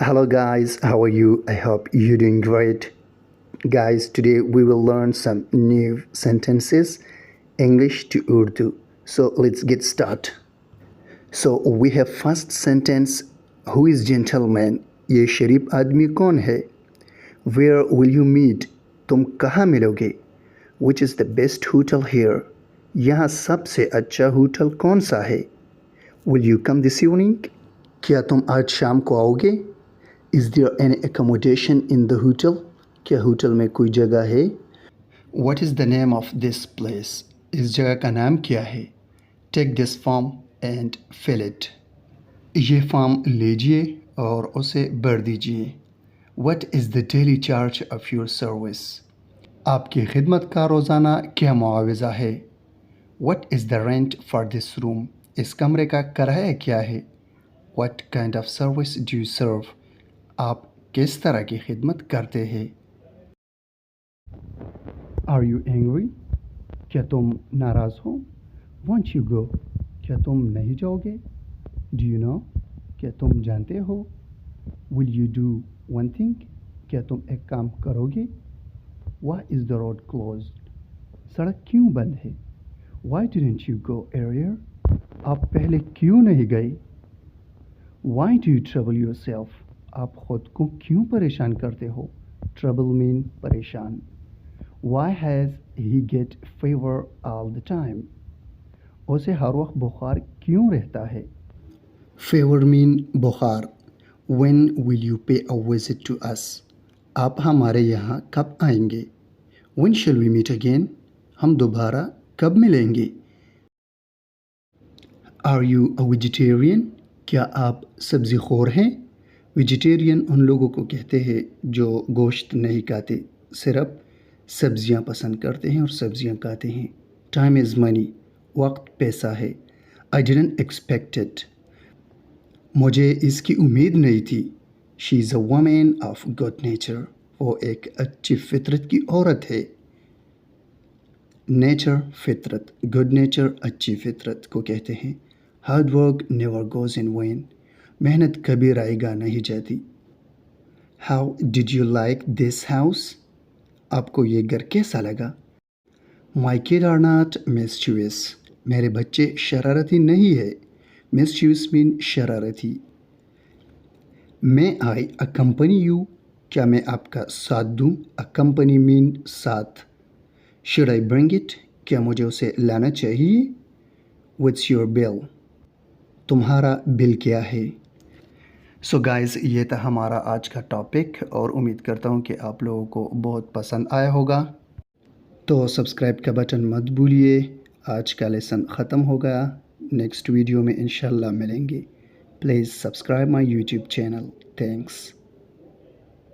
Hello guys, how are you? I hope you're doing great. Guys, today we will learn some new sentences English to Urdu. So let's get started. So we have first sentence, who is gentleman? ये शरीफ आदमी कौन है? Where will you meet? तुम कहाँ मिलोगे? Which is the best hotel here? यहाँ सबसे अच्छा होटल कौन सा है? Will you come this evening? क्या तुम आज शाम को आओगे? Is there any accommodation in the hotel? क्या होटल में कोई जगह है? What is the name of this place? इस जगह का नाम क्या है? Take this form and fill it. ये फॉर्म लीजिए और उसे भर दीजिए. What is the daily charge of your service? आपकी खिदमत का रोज़ाना क्या मुआवजा है? What is the rent for this room? इस कमरे का किराया क्या है? What kind of service do you serve? आप किस तरह की खिदमत करते हैं? Are you angry? क्या तुम नाराज़ हो? Won't you go? क्या तुम नहीं जाओगे? Do you know? क्या तुम जानते हो? Will you do one thing? क्या तुम एक काम करोगे? Why is the road closed? सड़क क्यों बंद है? Why didn't you go earlier? आप पहले क्यों नहीं गए? Why do you trouble yourself? आप खुद को क्यों परेशान करते हो? Trouble mean परेशान. Why has he get fever all the time? उसे हर वक्त बुखार क्यों रहता है? Fever mean बुखार. When will you pay a visit to us? आप हमारे यहाँ कब आएंगे? When shall we meet again? हम दोबारा कब मिलेंगे? Are you a vegetarian? क्या आप सब्ज़ी खोर हैं? वेजिटेरियन उन लोगों को कहते हैं जो गोश्त नहीं खाते, सिर्फ सब्ज़ियाँ पसंद करते हैं और सब्ज़ियाँ खाते हैं. Time is money. वक्त पैसा है. I didn't expect it. मुझे इसकी उम्मीद नहीं थी. She is a woman of good nature. वो एक अच्छी फितरत की औरत है. नेचर फितरत, गुड नेचर अच्छी फितरत को कहते हैं. Hard work never goes in vain. मेहनत कभी रायगा नहीं जाती. How did you like this house? आपको ये घर कैसा लगा? My kid are not mischievous. मेरे बच्चे शरारती नहीं है. मिस्चीवियस मीन शरारती. May I accompany you? क्या मैं आपका साथ दूँ? अकम्पनी मीन साथ. Should I bring it? क्या मुझे उसे लाना चाहिए? What's your bill? तुम्हारा बिल क्या है? सो गाइस, ये था हमारा आज का टॉपिक और उम्मीद करता हूँ कि आप लोगों को बहुत पसंद आया होगा. तो सब्सक्राइब का बटन मत भूलिए. आज का लेसन ख़त्म हो गया. नेक्स्ट वीडियो में इंशाल्लाह मिलेंगे. Please subscribe my YouTube channel. Thanks.